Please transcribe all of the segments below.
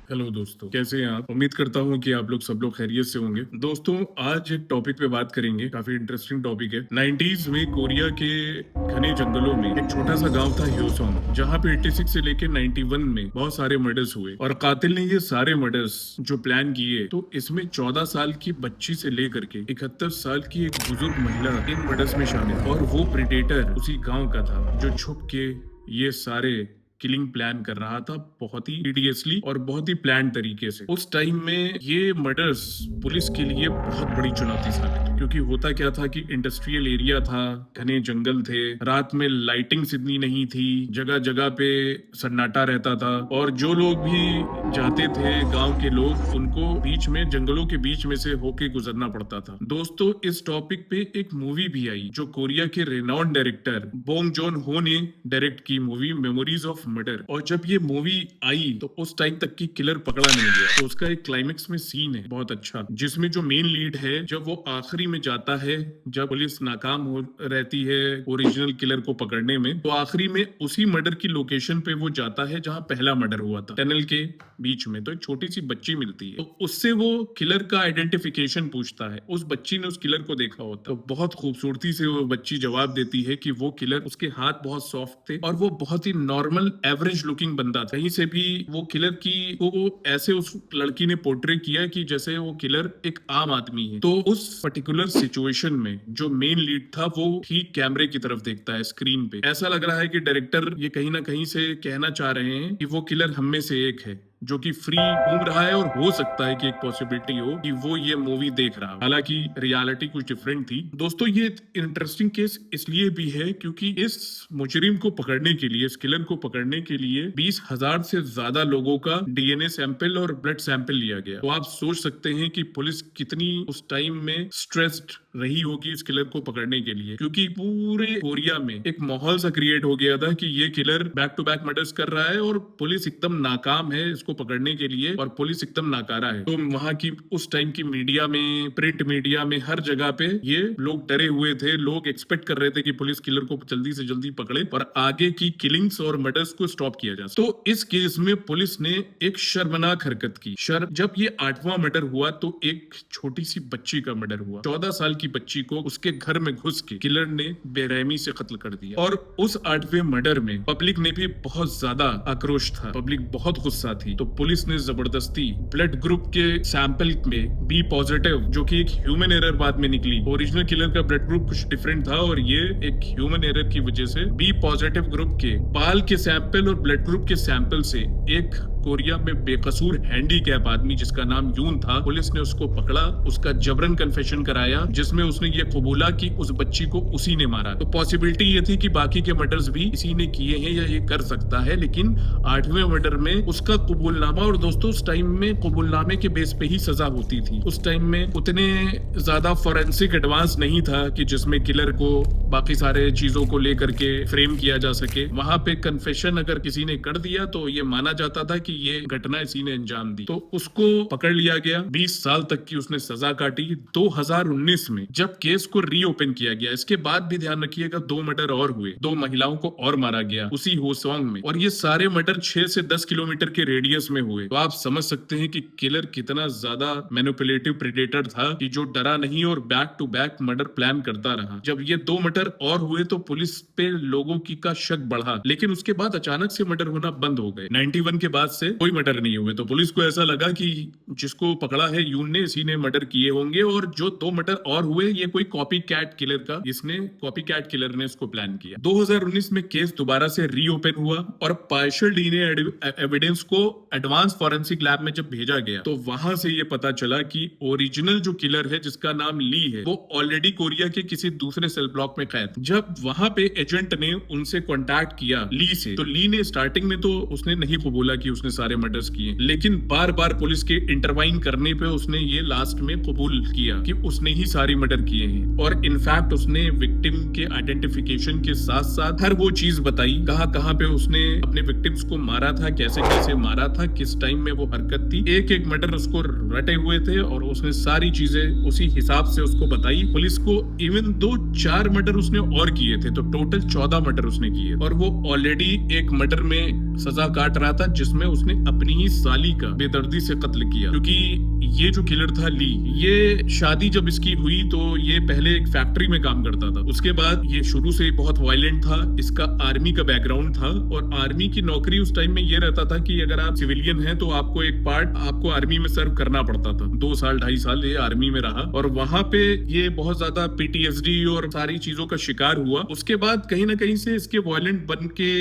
Hello दोस्तों, कैसे हैं आप? उम्मीद करता हूं कि आप लोग सब लोग खैरियत से होंगे। दोस्तों, आज एक टॉपिक पे बात करेंगे, काफी इंटरेस्टिंग टॉपिक है। 90s में कोरिया के घने जंगलों में एक छोटा सा गांव था ह्योसोंग, जहां पे 86 से लेके 91 में बहुत सारे मर्डर्स हुए और कातिल ने ये सारे मर्डर्स जो प्लान किए, तो इसमें 14 साल की बच्ची से लेकर के 71 साल की एक बुजुर्ग महिला इन मर्डर्स में शामिल, और वो प्रेडेटर उसी गाँव का था जो छुप के ये सारे किलिंग प्लान कर रहा था, बहुत ही सीरियसली और बहुत ही प्लान तरीके से। उस टाइम में ये मर्डर्स पुलिस के लिए बहुत बड़ी चुनौती साबित हुई, क्योंकि होता क्या था कि इंडस्ट्रियल एरिया था, घने जंगल थे, रात में लाइटिंग्स इतनी नहीं थी, जगह जगह पे सन्नाटा रहता था, और जो लोग भी जाते थे गांव के लोग, उनको बीच में जंगलों के बीच में से होके गुजरना पड़ता था। दोस्तों, इस टॉपिक पे एक मूवी भी आई जो कोरिया के रेनाउंड डायरेक्टर बोंग जोन हो ने डायरेक्ट की, मूवी मेमोरीज ऑफ मर्डर। और जब ये मूवी आई तो उस टाइम तक की किलर पकड़ा नहीं गया। तो उसका एक क्लाइमेक्स में सीन है बहुत अच्छा, जिसमें जो मेन लीड है, जब वो आखिरी में जाता है, जब पुलिस नाकाम हो रहती है ओरिजिनल किलर को पकड़ने में, तो आखिरी में उसी मर्डर की लोकेशन पे वो जाता है जहां पहला मर्डर हुआ था, टनल के बीच में। तो एक छोटी सी बच्ची मिलती है, तो उससे वो किलर का आइडेंटिफिकेशन पूछता है। उस बच्ची ने उस किलर को देखा होता, तो बहुत खूबसूरती से वो बच्ची जवाब देती है कि वो किलर, उसके हाथ बहुत सॉफ्ट थे और वो बहुत ही नॉर्मल एवरेज लुकिंग बंदा था। कहीं से भी वो किलर की वो ऐसे उस लड़की ने पोर्ट्रे किया कि जैसे वो किलर एक आम आदमी है। तो उस पर्टिकुलर सिचुएशन में जो मेन लीड था, वो ठीक कैमरे की तरफ देखता है स्क्रीन पे। ऐसा लग रहा है कि डायरेक्टर ये कहीं ना कहीं से कहना चाह रहे हैं कि वो किलर हम में से एक है, जो कि फ्री घूम रहा है, और हो सकता है कि एक पॉसिबिलिटी हो कि वो ये मूवी देख रहा हो। हालांकि रियलिटी कुछ डिफरेंट थी। दोस्तों, ये इंटरेस्टिंग केस इसलिए भी है क्योंकि इस मुजरिम को पकड़ने के लिए, इस किलर को पकड़ने के लिए 20,000 से ज्यादा लोगों का डीएनए सैंपल और ब्लड सैंपल लिया गया। तो आप सोच सकते हैं कि पुलिस कितनी उस टाइम में स्ट्रेस्ड रही होगी इस किलर को पकड़ने के लिए, क्योंकि पूरे कोरिया में एक माहौल सा क्रिएट हो गया था कि ये killer back to back murders कर रहा है और पुलिस एकदम नाकाम है इसको पकड़ने के लिए, और पुलिस एकदम नाकारा है। तो वहां की उस टाइम की मीडिया में, प्रिंट मीडिया में, हर जगह पे ये लोग डरे हुए थे। लोग एक्सपेक्ट कर रहे थे कि पुलिस किलर को जल्दी से जल्दी पकड़े और आगे की किलिंग्स और मर्डर्स को स्टॉप किया जा सके। तो इस केस में पुलिस ने एक शर्मनाक हरकत की। जब ये 8वां मर्डर हुआ तो एक छोटी सी बच्ची का मर्डर हुआ। 14 साल की बच्ची को उसके घर में घुस के किलर ने बेरहमी से कत्ल कर दिया। और उस 8वें मर्डर में पब्लिक ने भी बहुत ज्यादा आक्रोश था, पब्लिक बहुत गुस्सा थी। तो पुलिस ने जबरदस्ती ब्लड ग्रुप के सैंपल में बी पॉजिटिव, जो कि एक ह्यूमन एरर बाद में निकली, ओरिजिनल किलर का ब्लड ग्रुप कुछ डिफरेंट था और ये एक ह्यूमन एरर की वजह से बी पॉजिटिव ग्रुप के बाल के सैंपल और ब्लड ग्रुप के सैंपल से एक कोरिया में बेकसूर हैंडीकैप आदमी जिसका नाम यून था, पुलिस ने उसको पकड़ा, उसका जबरन कन्फेशन कराया, जिसमें उसने ये कबूला कि उस बच्ची को उसी ने मारा। तो पॉसिबिलिटी ये थी कि बाकी के मर्डर्स भी इसी ने किए हैं या ये कर सकता है, लेकिन 8वें मर्डर में उसका कबूलनामा, और दोस्तों उस टाइम में कबूलनामे के बेस पे ही सजा होती थी। उस टाइम में उतने ज्यादा फॉरेंसिक एडवांस नहीं था कि जिसमें किलर को बाकी सारे चीजों को लेकर के फ्रेम किया जा सके। वहां पे कन्फेशन अगर किसी ने कर दिया तो ये माना जाता था कि ये घटना इसी ने अंजाम दी। तो उसको पकड़ लिया गया, 20 साल तक की उसने सजा काटी। 2019 में जब केस को रीओपन किया गया, इसके बाद भी ध्यान रखिएगा 2 मर्डर और हुए, 2 महिलाओं को और मारा गया उसी होसोंग में, और ये सारे मर्डर 6 से 10 किलोमीटर के रेडियस में हुए। तो आप समझ सकते हैं कि किलर कितना ज्यादा मैनिपुलेटिव प्रेडेटर था कि जो डरा नहीं और back to back murder plan करता रहा। जब ये 2 मर्डर और हुए तो पुलिस पे लोगों की का शक बढ़ा, लेकिन उसके बाद अचानक से मर्डर होना बंद हो गए। 91 के बाद से कोई मर्डर नहीं हुए। तो पुलिस को ऐसा लगा कि जिसको पकड़ा है यून ने, इसी ने मर्डर किए होंगे, और जो 2 मर्डर और हुए ये कोई कॉपी कैट किलर का, इसने कॉपी कैट किलर ने इसको प्लान किया। 2019 में केस दोबारा से रीओपन हुआ और पार्शियल डीएनए एविडेंस को एडवांस फॉरेंसिक लैब में जब भेजा गया तो वहां से ये पता चला कि ओरिजिनल जो किलर है जिसका नाम ली है, वो ऑलरेडी कोरिया के किसी दूसरे सेल ब्लॉक में कैद। जब वहां पे एजेंट ने उनसे कॉन्टैक्ट किया ली से, तो ली ने स्टार्टिंग में तो उसने नहीं कबूला कि उसने सारे मर्डर्स किए, लेकिन बार बार पुलिस के इंटरवाइन करने पे उसने ये लास्ट में कबूल किया कि उसने ही सारी मर्डर किए हैं। और इनफैक्ट उसने विक्टिम के आइडेंटिफिकेशन के साथ साथ हर वो चीज बताई, कहां कहां पे उसने अपने विक्टिम्स को मारा था, कैसे कैसे मारा था, किस टाइम में वो हरकत थी। एक एक मर्डर उसको रटे हुए थे और उसने सारी चीजें उसी हिसाब से उसको बताई पुलिस को। इवन 4 मर्डर उसने और किए थे, तो टोटल 14 मर्डर उसने किए, और वो ऑलरेडी एक मर्डर में सजा काट रहा था जिसमें उसने उसने अपनी ही साली का बेदर्दी से कत्ल किया। क्योंकि ये जो किलर था ली, ये शादी जब इसकी हुई तो ये पहले एक फैक्ट्री में काम करता था। उसके बाद ये शुरू से ही बहुत वायलेंट था। इसका आर्मी का बैकग्राउंड था और आर्मी की नौकरी उस टाइम में ये रहता था कि अगर आप सिविलियन हैं तो आपको एक पार्ट आपको आर्मी में सर्व करना पड़ता था। 2 साल 2.5 साल ये आर्मी में रहा और वहां पे ये बहुत ज्यादा पीटीएसडी और सारी चीजों का शिकार हुआ। उसके बाद कहीं ना कहीं से इसके वायलेंट बन के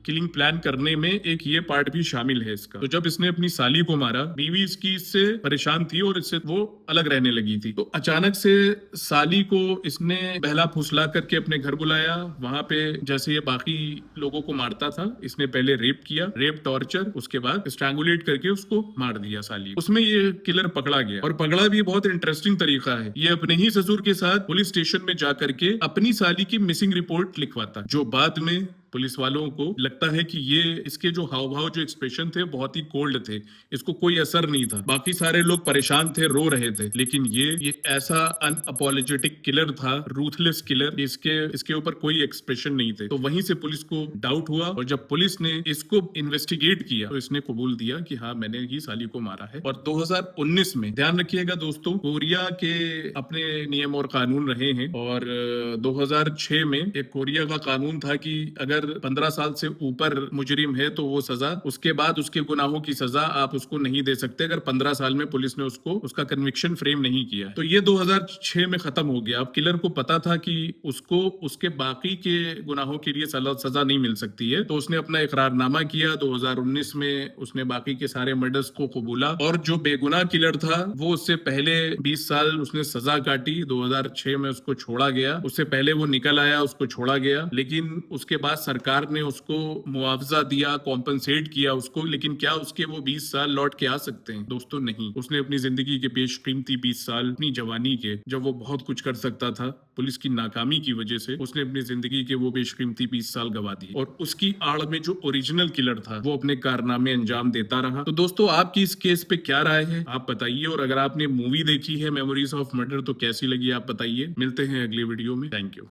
किलिंग प्लान करने में एक ये पार्ट भी शामिल है इसका। तो जब इसने अपनी साली को मारा, बीवी इसकी इससे परेशान थी और इससे वो अलग रहने लगी थी। तो अचानक से साली को इसने बहला फुसला करके अपने घर बुलाया। वहां पे जैसे ये बाकी लोगों को मारता था, इसने पहले रेप किया, रेप टॉर्चर, उसके बाद स्ट्रैंगुलेट करके उसको मार दिया साली। उसमें ये किलर पकड़ा गया और पकड़ा भी बहुत इंटरेस्टिंग तरीका है। ये अपने ही ससुर के साथ पुलिस स्टेशन में जा करके अपनी साली की मिसिंग रिपोर्ट लिखवाता, जो बाद में पुलिस वालों को लगता है कि ये इसके जो हाव भाव, जो एक्सप्रेशन थे, बहुत ही कोल्ड थे, इसको कोई असर नहीं था। बाकी सारे लोग परेशान थे, रो रहे थे, लेकिन ये ऐसा अनअपोलोजेटिक किलर था, रूथलेस किलर, इसके ऊपर कोई एक्सप्रेशन नहीं थे। तो वहीं से पुलिस को डाउट हुआ और जब पुलिस ने इसको इन्वेस्टिगेट किया तो इसने कबूल दिया कि हाँ, मैंने ही साली को मारा है। और 2019 में, ध्यान रखिएगा दोस्तों, कोरिया के अपने नियम और कानून रहे हैं और 2006 में एक कोरिया का कानून था कि अगर 15 साल से ऊपर मुजरिम है तो वो सजा, उसके बाद उसके गुनाहों की सजा आप उसको नहीं दे सकते अगर 15 साल में पुलिस ने उसका कन्विक्शन फ्रेम नहीं किया। तो ये 2006 में खत्म हो गया। अब किलर को पता था कि उसको उसके बाकी के गुनाहों के लिए सजा नहीं मिल सकती है, तो उसने अपना इकरारनामा किया। 2019 में उसने बाकी के सारे मर्डर्स को कबूला और जो बेगुनाह किलर था वो उससे पहले 20 साल उसने सजा काटी। 2006 में उसको छोड़ा गया, उससे पहले वो निकल आया, उसको छोड़ा गया, लेकिन उसके बाद सरकार ने उसको मुआवजा दिया, कॉम्पनसेट किया उसको। लेकिन क्या उसके वो 20 साल लौट के आ सकते हैं? दोस्तों नहीं। उसने अपनी जिंदगी के बेशकीमती 20 साल, अपनी जवानी के, जब वो बहुत कुछ कर सकता था, पुलिस की नाकामी की वजह से उसने अपनी जिंदगी के वो बेशकीमती 20 साल गवा दिए और उसकी आड़ में जो ओरिजिनल किलर था वो अपने कारनामे अंजाम देता रहा। तो दोस्तों, आपकी इस केस पे क्या राय है आप बताइए, और अगर आपने मूवी देखी है मेमोरीज ऑफ मर्डर तो कैसी लगी आप बताइए। मिलते हैं अगले वीडियो में। Thank you.